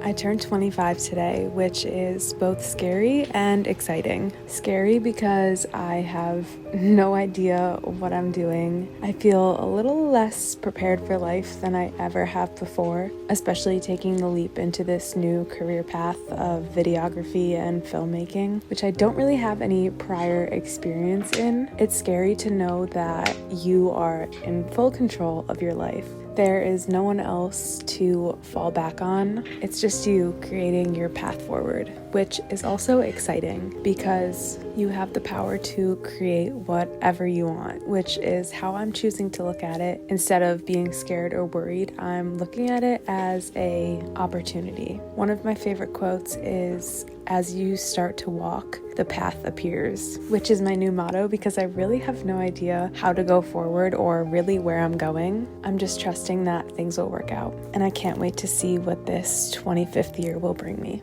I turned 25 today, which is both scary and exciting. Scary because I have no idea what I'm doing. I feel a little less prepared for life than I ever have before, especially taking the leap into this new career path of videography and filmmaking, which I don't really have any prior experience in. It's scary to know that you are in full control of your life. There is no one else to fall back on. It's just you creating your path forward, which is also exciting because you have the power to create whatever you want, which is how I'm choosing to look at it. Instead of being scared or worried, I'm looking at it as an opportunity. One of my favorite quotes is, "As you start to walk, the path appears," which is my new motto because I really have no idea how to go forward or really where I'm going. I'm just trusting that things will work out, and I can't wait to see what this 25th year will bring me.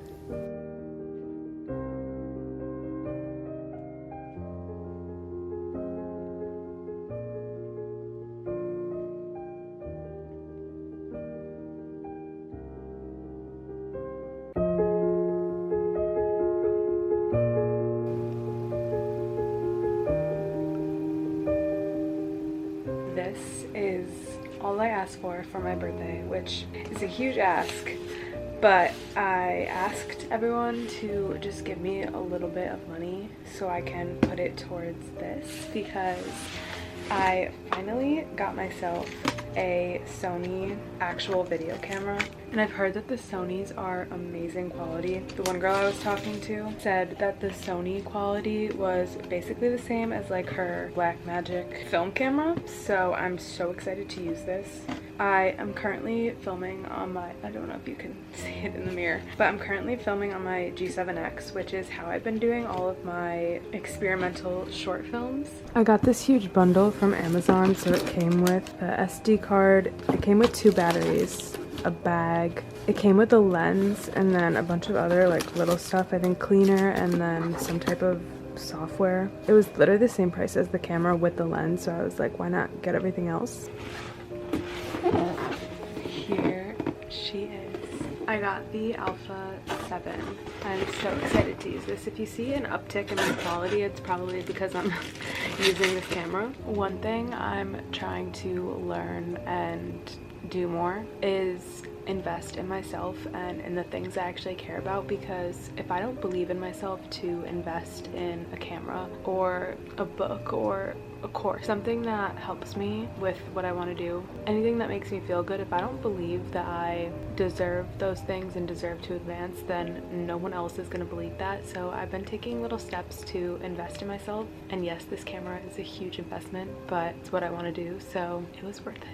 This is all I asked for my birthday, which is a huge ask, but I asked everyone to just give me a little bit of money so I can put it towards this because I finally got myself a Sony actual video camera, and I've heard that the Sonys are amazing quality. The one girl I was talking to said that the Sony quality was basically the same as like her Blackmagic film camera, so I'm so excited to use this. I am currently filming on my, I don't know if you can see it in the mirror, but I'm currently filming on my G7X, which is how I've been doing all of my experimental short films. I got this huge bundle from Amazon, so it came with a SD card, it came with 2 batteries, a bag, it came with a lens, and then a bunch of other like little stuff, I think cleaner, and then some type of software. It was literally the same price as the camera with the lens, so I was like, why not get everything else? Here she is. I got the Alpha 7. I'm so excited to use this. If you see an uptick in my quality, it's probably because I'm using this camera. One thing I'm trying to learn and do more is invest in myself and in the things I actually care about, because if I don't believe in myself to invest in a camera or a book or a course, something that helps me with what I want to do, anything that makes me feel good, if I don't believe that I deserve those things and deserve to advance, then no one else is going to believe that. So I've been taking little steps to invest in myself, and yes, this camera is a huge investment, but it's what I want to do, so it was worth it.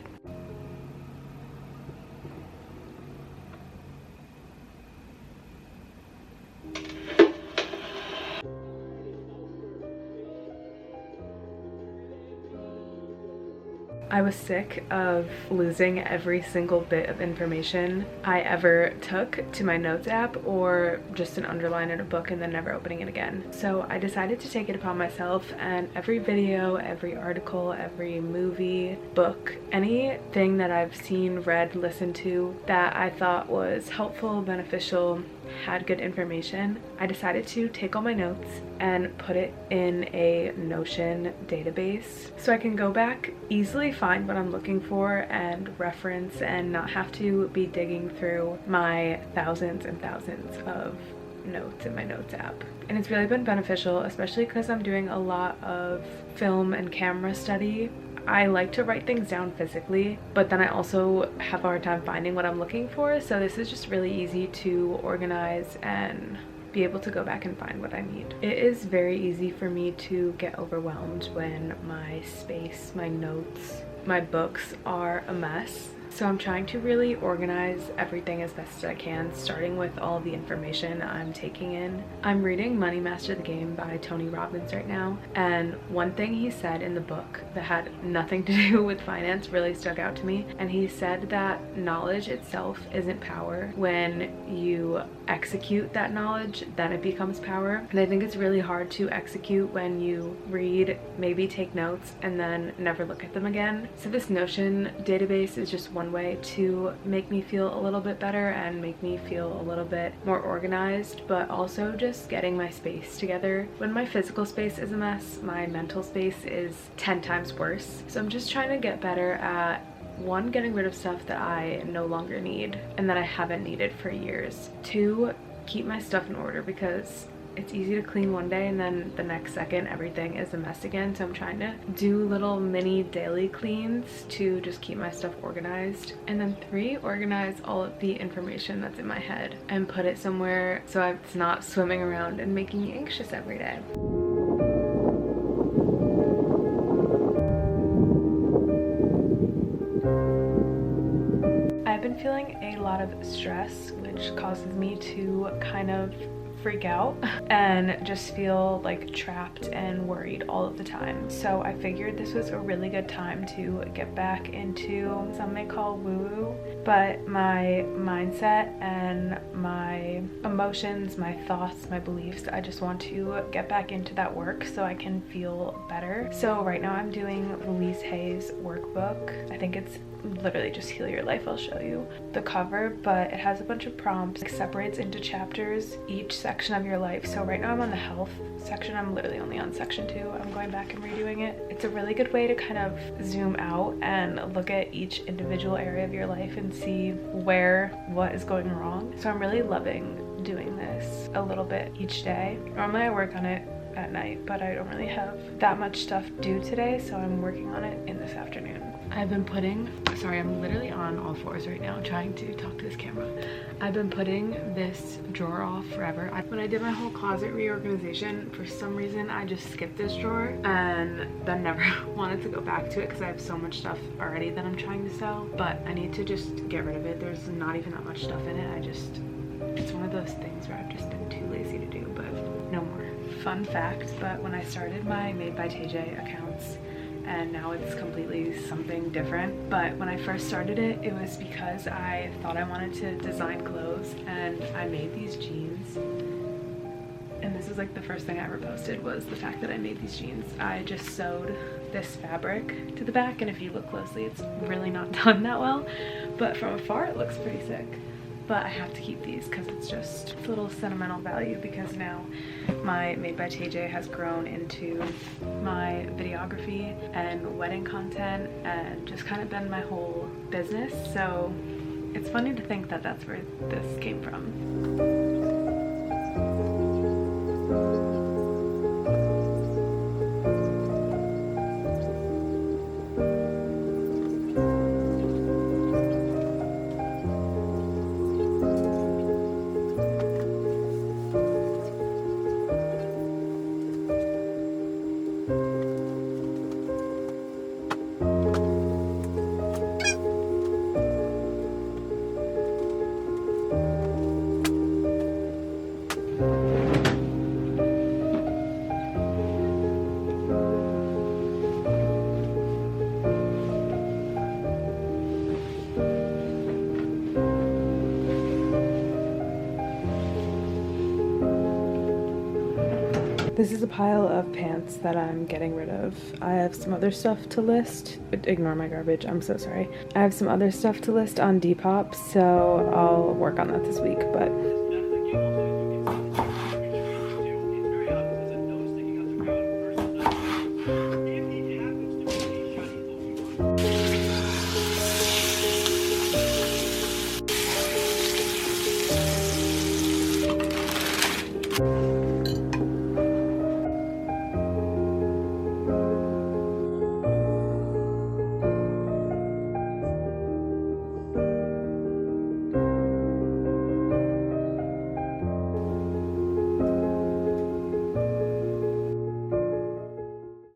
I was sick of losing every single bit of information I ever took to my notes app or just an underline in a book and then never opening it again. So I decided to take it upon myself, and every video, every article, every movie, book, anything that I've seen, read, listened to that I thought was helpful, beneficial, had good information, I decided to take all my notes and put it in a Notion database so I can go back, easily find what I'm looking for and reference, and not have to be digging through my thousands and thousands of notes in my notes app. And it's really been beneficial, especially because I'm doing a lot of film and camera study. I like to write things down physically, but then I also have a hard time finding what I'm looking for, so this is just really easy to organize and be able to go back and find what I need. It is very easy for me to get overwhelmed when my space, my notes, my books are a mess. So I'm trying to really organize everything as best as I can, starting with all the information I'm taking in. I'm reading Money Master the Game by Tony Robbins right now, and one thing he said in the book that had nothing to do with finance really stuck out to me, and he said that knowledge itself isn't power. When you execute that knowledge, then it becomes power. And I think it's really hard to execute when you read, maybe take notes, and then never look at them again. So this Notion database is just one one way to make me feel a little bit better and make me feel a little bit more organized, but also just getting my space together. When my physical space is a mess, my mental space is 10 times worse. So I'm just trying to get better at, one, getting rid of stuff that I no longer need and that I haven't needed for years. Two, keep my stuff in order, because it's easy to clean one day and then the next second everything is a mess again. So I'm trying to do little mini daily cleans to just keep my stuff organized. And then three, organize all of the information that's in my head and put it somewhere so it's not swimming around and making me anxious every day. I've been feeling a lot of stress, which causes me to kind of freak out and just feel like trapped and worried all of the time. So I figured this was a really good time to get back into, some may call woo-woo, but my mindset and my emotions, my thoughts, my beliefs. I just want to get back into that work so I can feel better. So right now I'm doing Louise Hay's workbook. I think it's literally just Heal Your Life. I'll show you the cover, but it has a bunch of prompts. It separates into chapters each section of your life. So right now I'm on the health section. I'm literally only on section 2. I'm going back and redoing it. It's a really good way to kind of zoom out and look at each individual area of your life and see what is going wrong. So I'm really loving doing this a little bit each day. Normally I work on it at night, but I don't really have that much stuff due today, so I'm working on it in this afternoon. I've been putting, sorry, I'm literally on all fours right now trying to talk to this camera. I've been putting this drawer off forever. When I did my whole closet reorganization, for some reason I just skipped this drawer and then never wanted to go back to it because I have so much stuff already that I'm trying to sell, but I need to just get rid of it. There's not even that much stuff in it. It's one of those things where I've just been too lazy to do, but no more. Fun fact, but when I started my Made by TJ accounts, and now it's completely something different, but when I first started it, it was because I thought I wanted to design clothes, and I made these jeans, and this is like the first thing I ever posted was the fact that I made these jeans. I just sewed this fabric to the back, and if you look closely, it's really not done that well, but from afar it looks pretty sick. But I have to keep these because it's just a little sentimental value, because now my Made by TJ has grown into my videography and wedding content and just kind of been my whole business. So it's funny to think that that's where this came from. This is a pile of pants that I'm getting rid of. I have some other stuff to list. Ignore my garbage, I'm so sorry. I have some other stuff to list on Depop, so I'll work on that this week, but